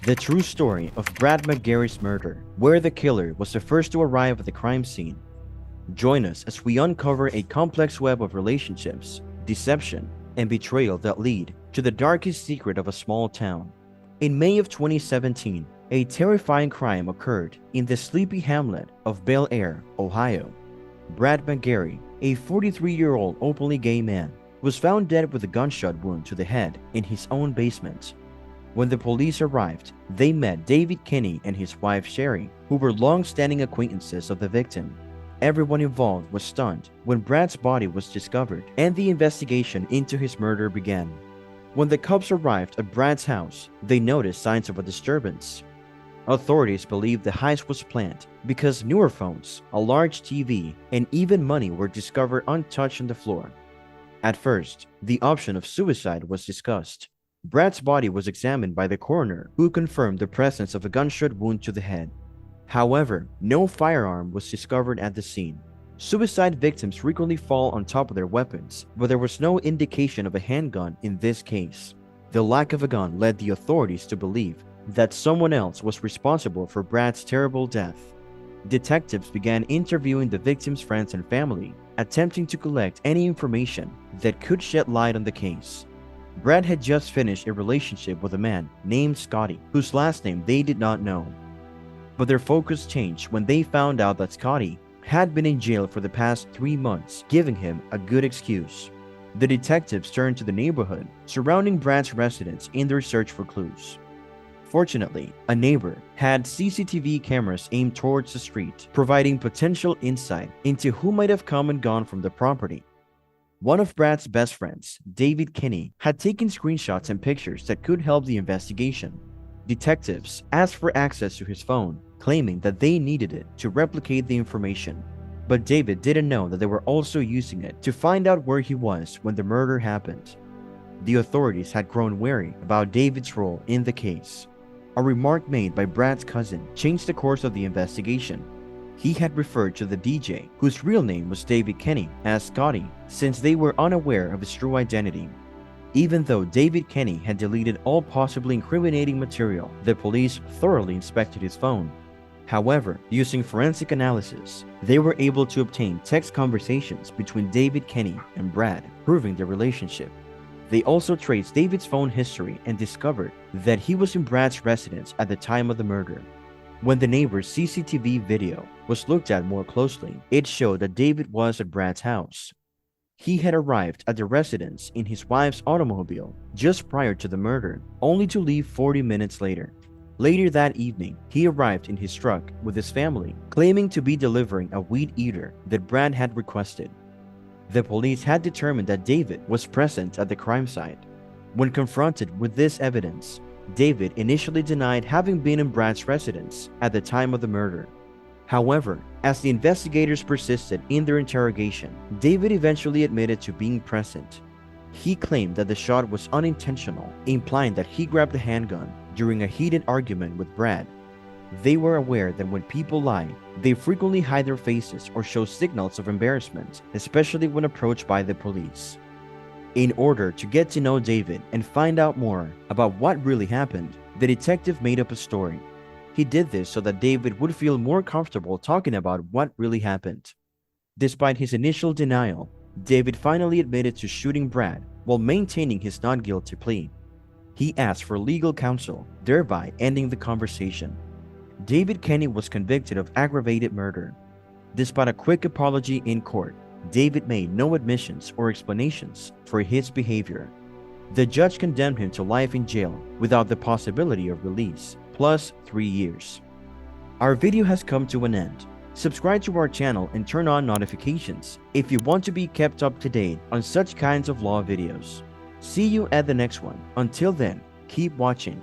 The true story of Brad McGarry's murder, where the killer was the first to arrive at the crime scene. Join us as we uncover a complex web of relationships, deception, and betrayal that lead to the darkest secret of a small town. In May of 2017, a terrifying crime occurred in the sleepy hamlet of Bel Air, Ohio. Brad McGarry, a 43-year-old openly gay man, was found dead with a gunshot wound to the head in his own basement. When the police arrived, they met David Kinney and his wife Sherry, who were long-standing acquaintances of the victim. Everyone involved was stunned when Brad's body was discovered and the investigation into his murder began. When the cops arrived at Brad's house, they noticed signs of a disturbance. Authorities believe the heist was planned because newer phones, a large TV, and even money were discovered untouched on the floor. At first, the option of suicide was discussed. Brad's body was examined by the coroner, who confirmed the presence of a gunshot wound to the head. However, no firearm was discovered at the scene. Suicide victims frequently fall on top of their weapons, but there was no indication of a handgun in this case. The lack of a gun led the authorities to believe that someone else was responsible for Brad's terrible death. Detectives began interviewing the victim's friends and family, attempting to collect any information that could shed light on the case. Brad had just finished a relationship with a man named Scotty, whose last name they did not know. But their focus changed when they found out that Scotty had been in jail for the past 3 months, giving him a good excuse. The detectives turned to the neighborhood surrounding Brad's residence in their search for clues. Fortunately, a neighbor had CCTV cameras aimed towards the street, providing potential insight into who might have come and gone from the property. One of Brad's best friends, David Kinney, had taken screenshots and pictures that could help the investigation. Detectives asked for access to his phone, claiming that they needed it to replicate the information. But David didn't know that they were also using it to find out where he was when the murder happened. The authorities had grown wary about David's role in the case. A remark made by Brad's cousin changed the course of the investigation. He had referred to the DJ, whose real name was David Kinney, as Scotty, since they were unaware of his true identity. Even though David Kinney had deleted all possibly incriminating material, the police thoroughly inspected his phone. However, using forensic analysis, they were able to obtain text conversations between David Kinney and Brad, proving their relationship. They also traced David's phone history and discovered that he was in Brad's residence at the time of the murder. When the neighbor's CCTV video was looked at more closely, it showed that David was at Brad's house. He had arrived at the residence in his wife's automobile just prior to the murder, only to leave 40 minutes later. Later that evening, he arrived in his truck with his family, claiming to be delivering a weed eater that Brad had requested. The police had determined that David was present at the crime site. When confronted with this evidence, David initially denied having been in Brad's residence at the time of the murder. However, as the investigators persisted in their interrogation, David eventually admitted to being present. He claimed that the shot was unintentional, implying that he grabbed the handgun during a heated argument with Brad. They were aware that when people lie, they frequently hide their faces or show signals of embarrassment, especially when approached by the police. In order to get to know David and find out more about what really happened, the detective made up a story. He did this so that David would feel more comfortable talking about what really happened. Despite his initial denial, David finally admitted to shooting Brad while maintaining his not guilty plea. He asked for legal counsel, thereby ending the conversation. David Kinney was convicted of aggravated murder. Despite a quick apology in court, David made no admissions or explanations for his behavior. The judge condemned him to life in jail without the possibility of release, plus 3 years. Our video has come to an end. Subscribe to our channel and turn on notifications if you want to be kept up to date on such kinds of law videos. See you at the next one. Until then, keep watching.